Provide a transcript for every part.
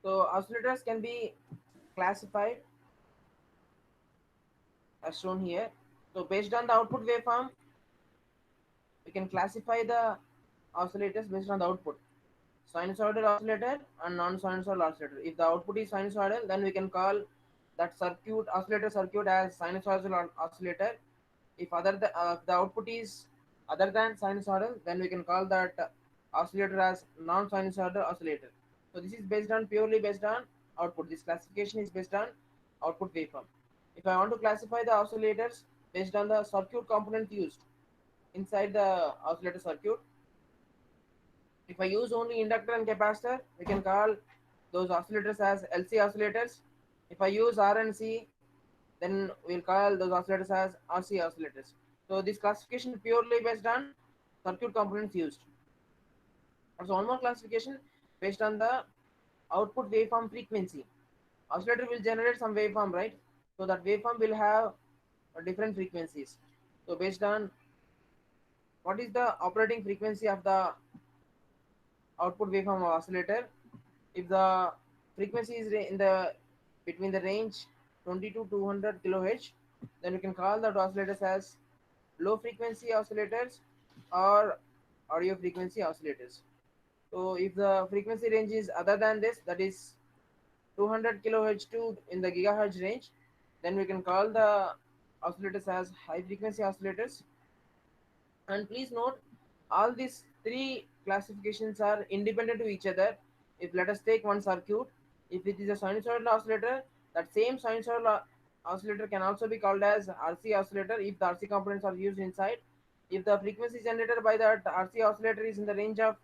So oscillators can be classified as shown here. So based on the output waveform, we can classify the oscillators based on the output. Sinusoidal oscillator and non-sinusoidal oscillator. If the output is sinusoidal, then we can call that circuit oscillator circuit as sinusoidal oscillator. If the output is other than sinusoidal, then we can call that oscillator as non-sinusoidal oscillator. So this is based on purely based on output. This classification is based on output waveform. If I want to classify the oscillators based on the circuit component used inside the oscillator circuit, if I use only inductor and capacitor, we can call those oscillators as LC oscillators. If I use R and C, then we'll call those oscillators as RC oscillators. So this classification is purely based on circuit components used. Also, one more classification based on the output waveform frequency. Oscillator will generate some waveform, right? So that waveform will have different frequencies. So based on what is the operating frequency of the output waveform of oscillator, if the frequency is in the between the range 20 to 200 kilohertz, then we can call the oscillators as low frequency oscillators or audio frequency oscillators. So if the frequency range is other than this, that is 200 kilohertz to in the gigahertz range, then we can call the oscillators as high frequency oscillators. And please note, all these three classifications are independent to each other. If let us take one circuit, if it is a sinusoidal oscillator, that same sinusoidal oscillator can also be called as RC oscillator if the RC components are used inside. If the frequency generated by that RC oscillator is in the range of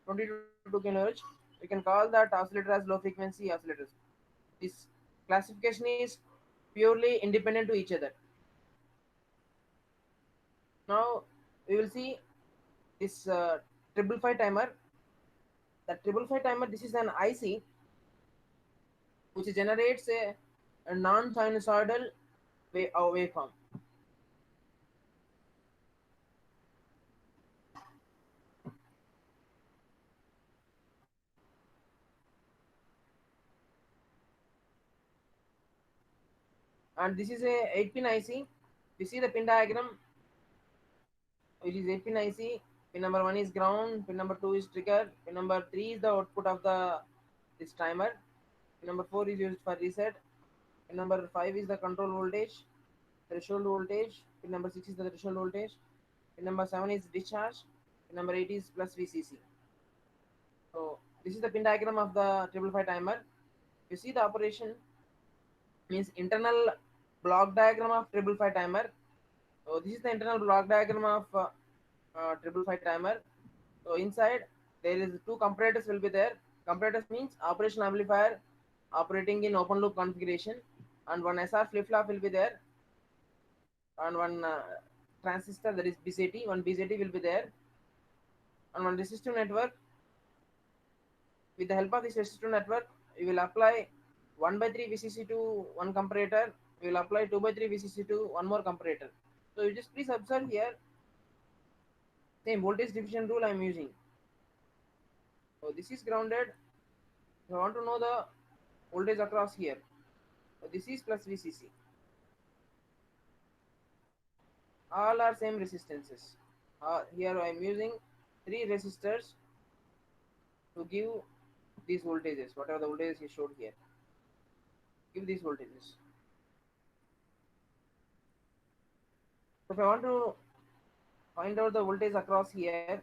20 to 22 kHz, we can call that oscillator as low frequency oscillators. This classification is purely independent to each other. Now we will see this triple five timer. The triple five timer, this is an IC which generates a non-sinusoidal waveform. And this is a 8 pin IC. You see the pin diagram, which is 8 pin IC. Pin number 1 is ground, pin number 2 is trigger, pin number 3 is the output of the this timer, pin number 4 is used for reset, pin number 5 is the control voltage, threshold voltage, pin number 6 is the threshold voltage, pin number 7 is discharge, pin number 8 is plus VCC. So this is the pin diagram of the triple five timer. You see the operation means internal block diagram of triple five timer. So this is the internal block diagram of triple five timer. So inside there is two comparators will be there. Comparators means operational amplifier operating in open loop configuration, and one SR flip flop will be there, and one transistor, that is BJT. One BJT will be there, and one resistive network. With the help of this resistive network, we will apply 1 by 3 VCC to one comparator. We will apply 2 by 3 VCC to one more comparator. So you just please observe here, same voltage division rule I am using. So this is grounded. If I want to know the voltage across here, so this is plus VCC. All are same resistances. Here I am using three resistors to give these voltages, whatever the voltages is showed here. Give these voltages. So if I want to find out the voltage across here,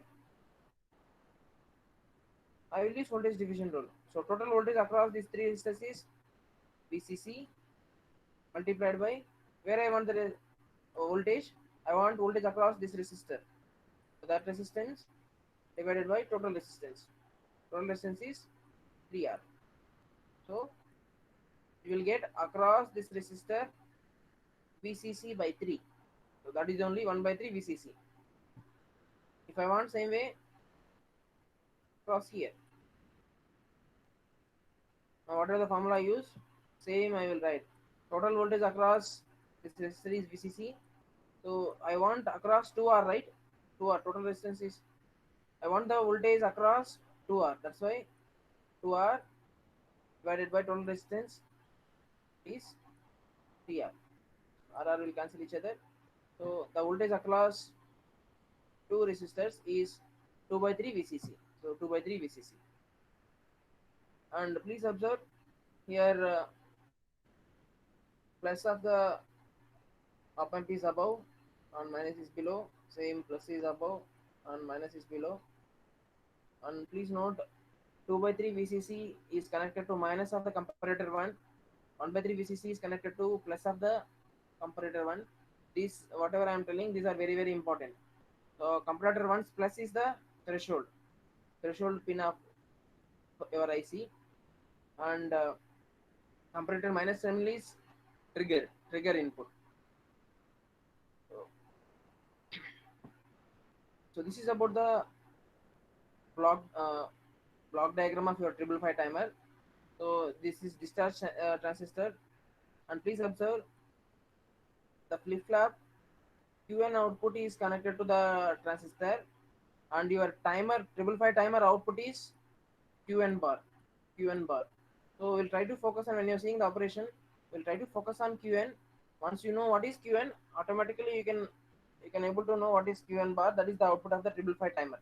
I will use voltage division rule. So total voltage across these three resistors is VCC multiplied by where I want the voltage. I want voltage across this resistor. So that resistance divided by total resistance. Total resistance is 3R. So you will get across this resistor VCC by 3. So that is only 1 by 3 VCC. If I want same way across here, now whatever the formula I use, same I will write. Total voltage across this resistor is VCC. So I want across 2R, right? 2R total resistance is. I want the voltage across 2R. That's why 2R divided by total resistance is TR. RR will cancel each other. So the voltage across two resistors is 2 by 3 VCC. So 2 by 3 VCC. And please observe here plus of the up amp is above and minus is below. Same plus is above and minus is below. And please note 2 by 3 VCC is connected to minus of the comparator 1. 1 by 3 VCC is connected to plus of the comparator 1. These whatever I am telling, these are very very important. So comparator 1's plus is the threshold pin of your IC, and comparator minus terminal is trigger input. So, so this is about the block block diagram of your 555 timer. So this is discharge transistor, and please observe the flip flop QN output is connected to the transistor, and your timer 555 timer output is QN bar. So we'll try to focus on when you're seeing the operation. We'll try to focus on QN. Once you know what is QN, automatically you can able to know what is QN bar. That is the output of the 555 timer.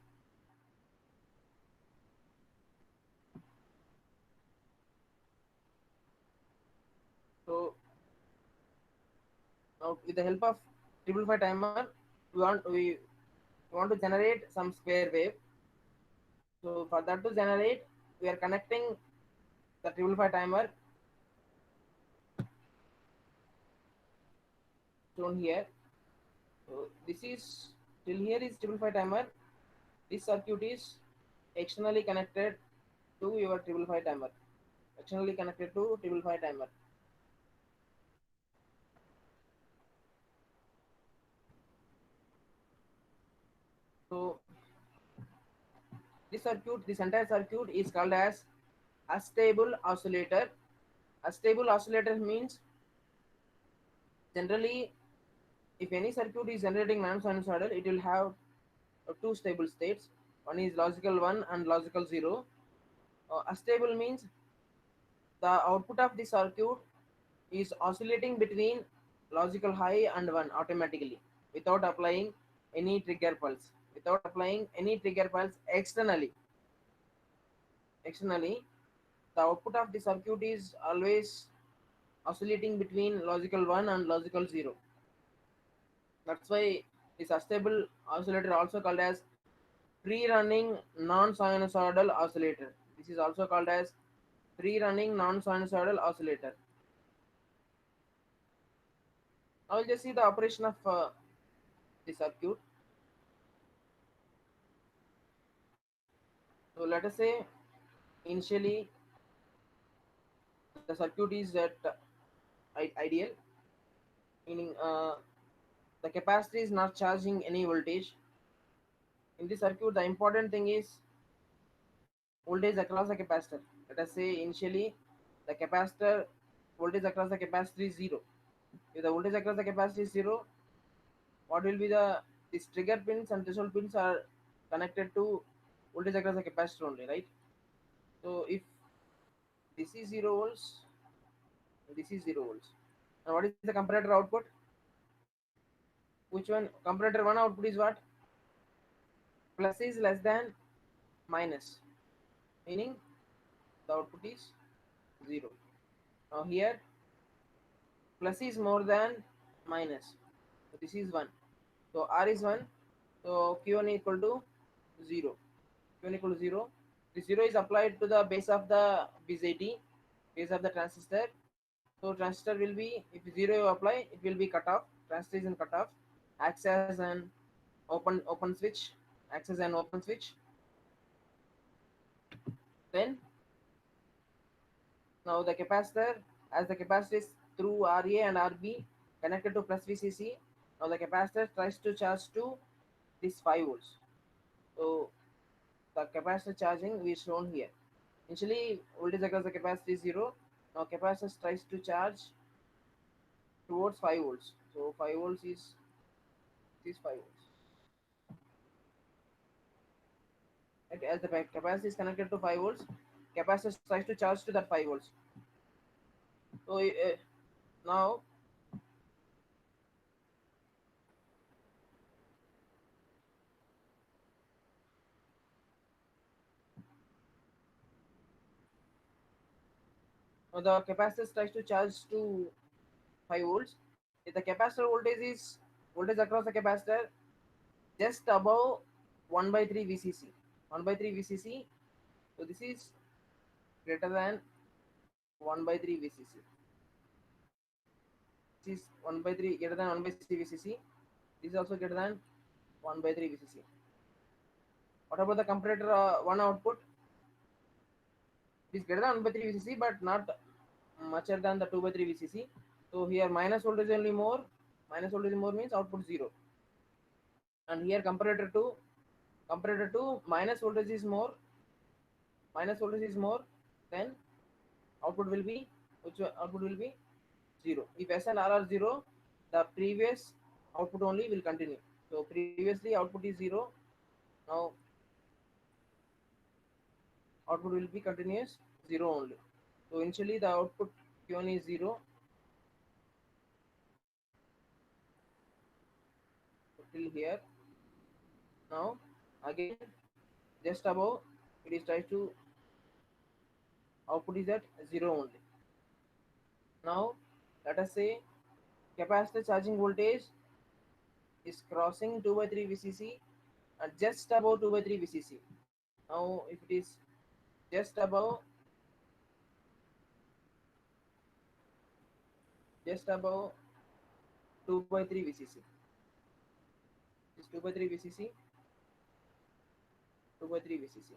So now with the help of 555 timer, we want to generate some square wave. So for that to generate, we are connecting the 555 timer shown here. So this is till here is 555 timer. This circuit is externally connected to your 555 timer. Externally connected to 555 timer. So this entire circuit is called as astable oscillator. Astable oscillator means generally if any circuit is generating non-sinusoidal, it will have two stable states. One is logical 1 and logical 0. Astable means the output of the circuit is oscillating between logical high and 1 automatically without applying any trigger pulse. Without applying any trigger pulse externally, the output of the circuit is always oscillating between logical 1 and logical 0. That's why this astable oscillator also called as free running non-sinusoidal oscillator. This is also called as free running non-sinusoidal oscillator. Now we'll just see the operation of the circuit. So let us say initially the circuit is at ideal, meaning the capacitor is not charging any voltage. In this circuit, the important thing is voltage across the capacitor. Let us say initially the capacitor voltage across the capacitor is 0. If the voltage across the capacitor is 0, what will be the these trigger pins and threshold pins are connected to voltage across the capacitor only, right? So if this is 0 volts, this is 0 volts. And what is the comparator output? Which one? Comparator 1 output is what? Plus is less than minus, meaning the output is 0. Now here plus is more than minus. So this is 1. So R is 1. So Q1 equal to 0. Q1 equal to 0. The 0 is applied to the base of the BJT, base of the transistor. So transistor will be, if 0 you apply, it will be cut off. Transistor is in cut off. Acts as an open switch. Acts as an open switch. Then now the capacitor, as the capacitor is through RA and RB connected to plus VCC, now the capacitor tries to charge to this 5 volts. So the capacitor charging is shown here. Initially voltage across the capacitor is 0. Now capacitor tries to charge towards 5 volts. So 5 volts is this 5 volts. Right? As the capacitor is connected to 5 volts, capacitor tries to charge to that 5 volts. So now the capacitor tries to charge to 5 volts. If the capacitor voltage across the capacitor just above 1 by 3 VCC. 1 by 3 VCC. So this is greater than 1 by 3 VCC. This is 1 by 3 greater than 1 by 3 VCC. This is also greater than 1 by 3 VCC. What about the comparator 1 output? It is greater than 1 by 3 VCC but not much than the 2 by 3 VCC. So here minus voltage only more. Minus voltage more means output 0. And here comparator 2 minus voltage is more. Minus voltage is more, then output will be output will be 0. If S and R are 0, the previous output only will continue. So previously output is 0. Now output will be continuous 0 only. So initially the output Q1 is 0 till here. Now again just above it is tries to output is at 0 only. Now let us say capacitor charging voltage is crossing 2 by 3 VCC and just above 2 by 3 VCC. Now if it is just above 2 by 3 VCC, is 2 by 3 VCC, 2 by 3 VCC.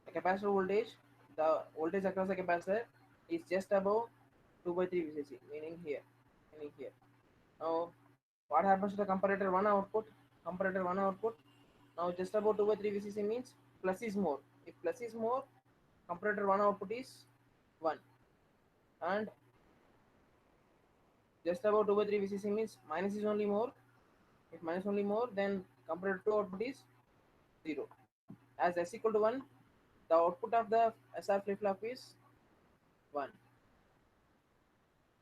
The capacitor voltage, the voltage across the capacitor is just above 2 by 3 VCC, meaning here, Now what happens to the comparator 1 output? Comparator 1 output, now just above 2 by 3 VCC means plus is more. If plus is more, comparator 1 output is 1, and just above 2 by 3 VCC means minus is only more. If minus only more, then comparator 2 output is 0. As S equal to 1, the output of the SR flip flop is 1.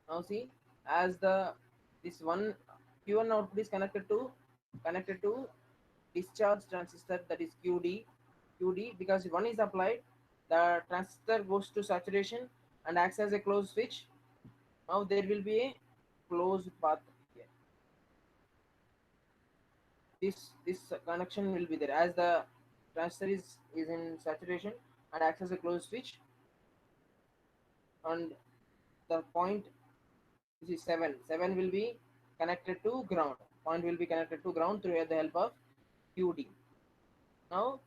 Now see, as the this one Q1 output is connected to discharge transistor, that is QD, because 1 is applied, the transistor goes to saturation and acts as a closed switch. Now there will be a closed path here. This connection will be there as the transistor is in saturation and acts as a closed switch, and the point, this is 7 will be connected to ground. Point will be connected to ground through the help of QD. Now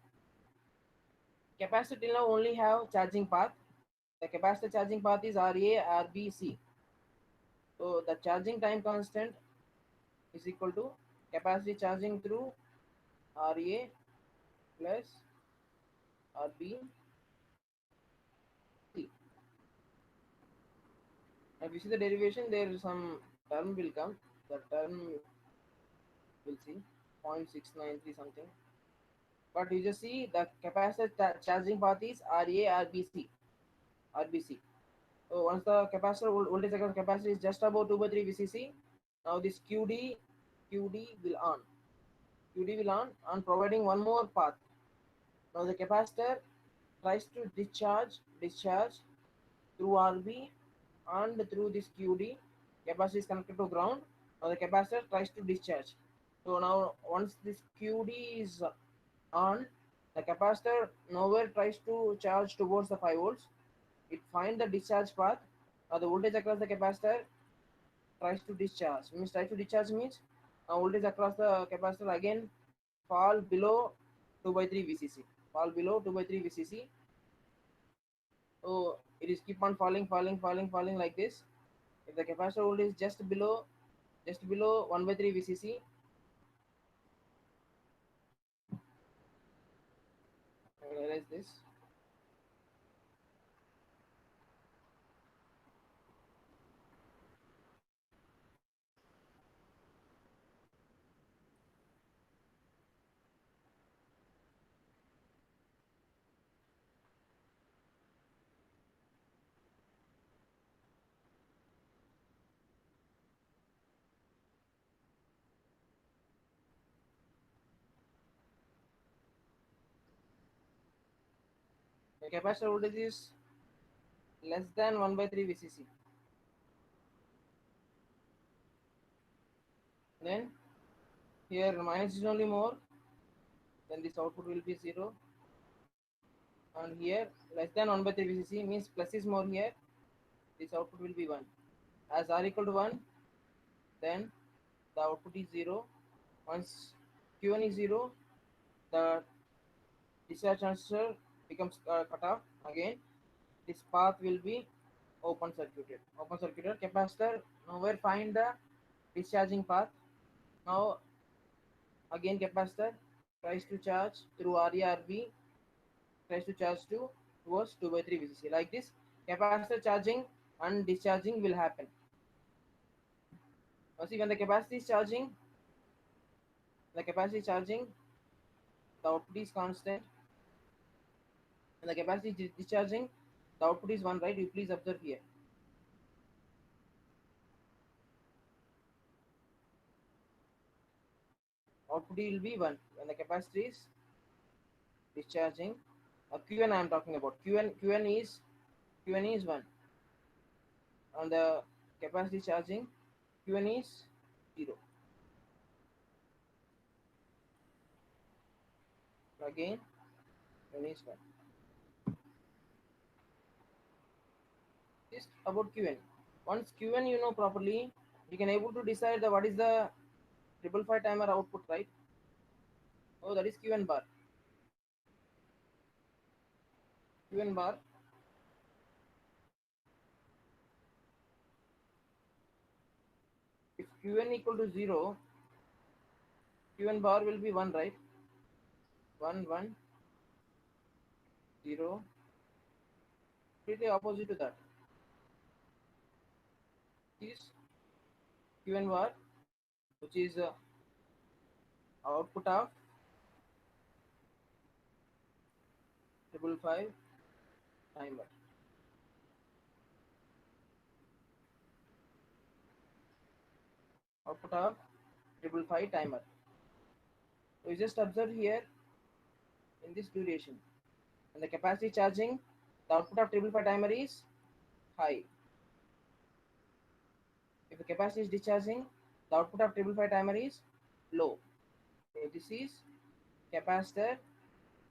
capacitor till now only have charging path. The capacitor charging path is RA, RB, C. So the charging time constant is equal to capacity charging through RA plus RB, C. Now if you see the derivation, there is some term will come. The term will see 0.693 something. But you just see the capacitor charging path is RA, RBC. So once the capacitor voltage across capacitor is just above 2 by 3 VCC, now this QD will on. QD will on providing one more path. Now the capacitor tries to discharge through RB and through this QD. Capacitor is connected to ground. Now the capacitor tries to discharge. So now once this QD is on, the capacitor nowhere tries to charge towards the 5 volts. It finds the discharge path. The voltage across the capacitor tries to discharge. Means voltage across the capacitor again fall below 2 by 3 VCC. Fall below 2 by 3 VCC. So it is keep on falling like this. If the capacitor voltage is just below 1 by 3 VCC, realize this. The capacitor voltage is less than 1 by 3 VCC. Then here minus is only more, then this output will be 0. And here less than 1 by 3 VCC means plus is more here, this output will be 1. As R equal to 1, then the output is 0. Once Q1 is 0, the discharge transistor becomes cut off. Again, this path will be open circuited. Open circuited capacitor nowhere find the discharging path. Now again capacitor tries to charge through RE/RB, tries to charge to towards 2 by 3 VCC. Like this, capacitor charging and discharging will happen. Now see, when the capacity is charging, the output is constant. When the capacity is discharging, the output is 1, right? You please observe here. Output will be 1 when the capacitor is discharging. Qn I am talking about. Qn is 1. And the capacity charging, Qn is 0. Again, Qn is 1. Just about Qn. Once Qn you know properly, you can able to decide the what is the 555 timer output, right? Oh, that is Qn bar. Qn bar. If Qn equal to 0, Qn bar will be 1, right? 1, 1, 0. Completely opposite to that. Is Qn bar, which is output of 555 timer. Output of 555 timer. So you just observe here in this duration. And the capacity charging, the output of 555 timer is high. If the capacity is discharging, the output of 555 timer is low. So this is capacitor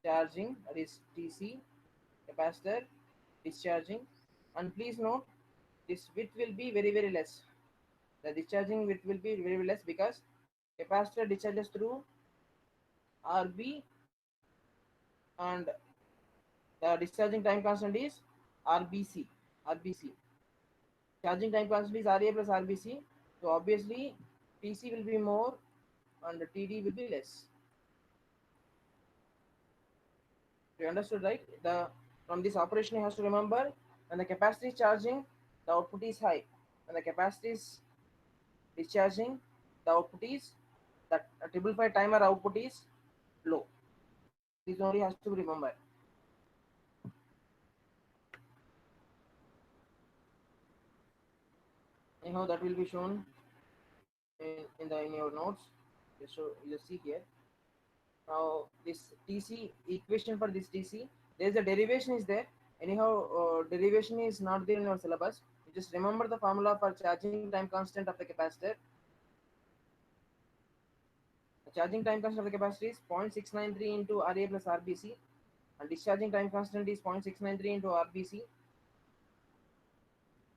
charging, that is TC, capacitor discharging. And please note, this width will be very, very less. The discharging width will be very, very less because capacitor discharges through RB and the discharging time constant is RBC. RBC. Charging time constant is RA plus RBC. So obviously TC will be more and the TD will be less. You understood, right? From this operation you have to remember, when the capacity is charging, the output is high. When the capacity is discharging, the output is that 555 timer output is low. This only has to be remembered. Anyhow, that will be shown in your notes. You just see here. Now this TC equation for this TC, there is a derivation is there. Anyhow, derivation is not there in your syllabus. You just remember the formula for charging time constant of the capacitor. The charging time constant of the capacitor is 0.693 into RA plus RBC, and discharging time constant is 0.693 into RBC.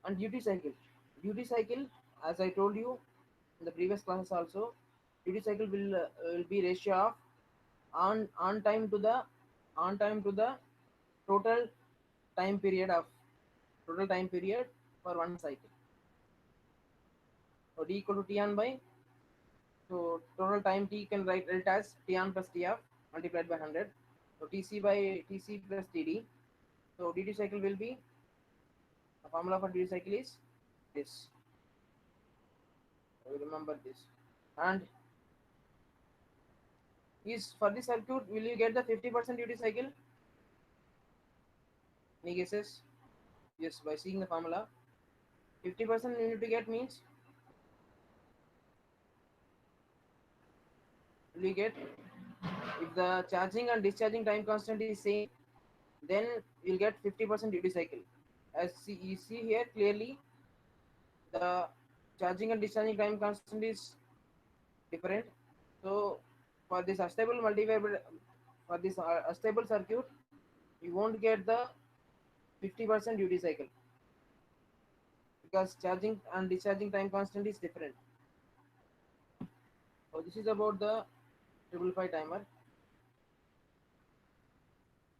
And duty cycle, as I told you in the previous classes also, duty cycle will be ratio of on time to the total time period for one cycle. So D equal to T on by, so total time T can write it as T on plus T off multiplied by 100. So TC by TC plus TD. So duty cycle will be, the formula for duty cycle is this. So remember this. And is for this circuit, will you get the 50% duty cycle? Any guesses? Yes, by seeing the formula. 50% you need to get means, will you get, if the charging and discharging time constant is same, then you'll get 50% duty cycle. As you see here clearly, the charging and discharging time constant is different. So for this unstable multivariable, for this unstable circuit, you won't get the 50% duty cycle because charging and discharging time constant is different. So this is about the 555 timer.